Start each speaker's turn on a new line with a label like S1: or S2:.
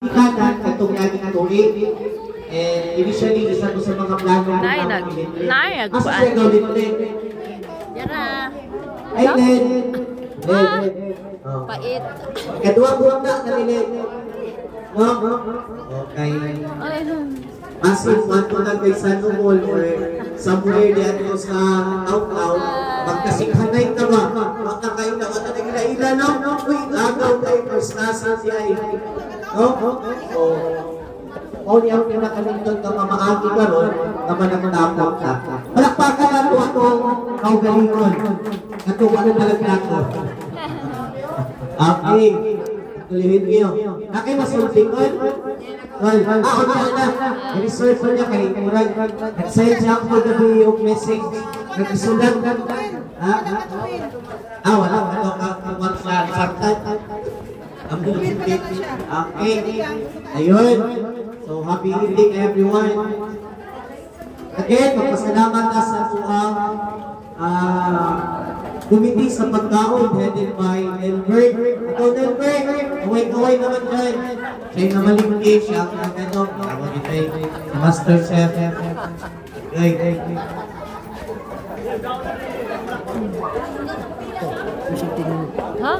S1: Ikanan, itong laging tuloy. And initially, isa ko sa mga plano ko asa siya gawin ulit?
S2: Yara.
S1: Ay, Len.
S2: Pait.
S1: Kadua buwan na nalilit. No? Okay. Masin, manto na kay San Umol or somewhere dito sa out-out. Magkasikhanay ka ba? Makakain na. Wala na ila-ila, no? Uy, agaw kayo. First nasa si ay. No? O niya ang pinakalindon ka mamaagi ka ron na managtapot ka. Palakpakan na ito itong kaugalingon. Ito ano talaga ako. Okay. Tulihin niyo. Nakay masultingon? Ako na. I-research mo niya kay Murag. Nag-send siya ako gabi yung message. Nag-isulat. Wala. Wala ka. Okay. Ayun. So, happy evening everyone. Again, magpasalamat na sa tuwang committee sa pagkaon headed by Elbert. Ikaw, Elbert, kaway-kaway naman dyan. Siya'y namalingki siya. Tawag ito sa Master Chef. Okay.
S2: Ha?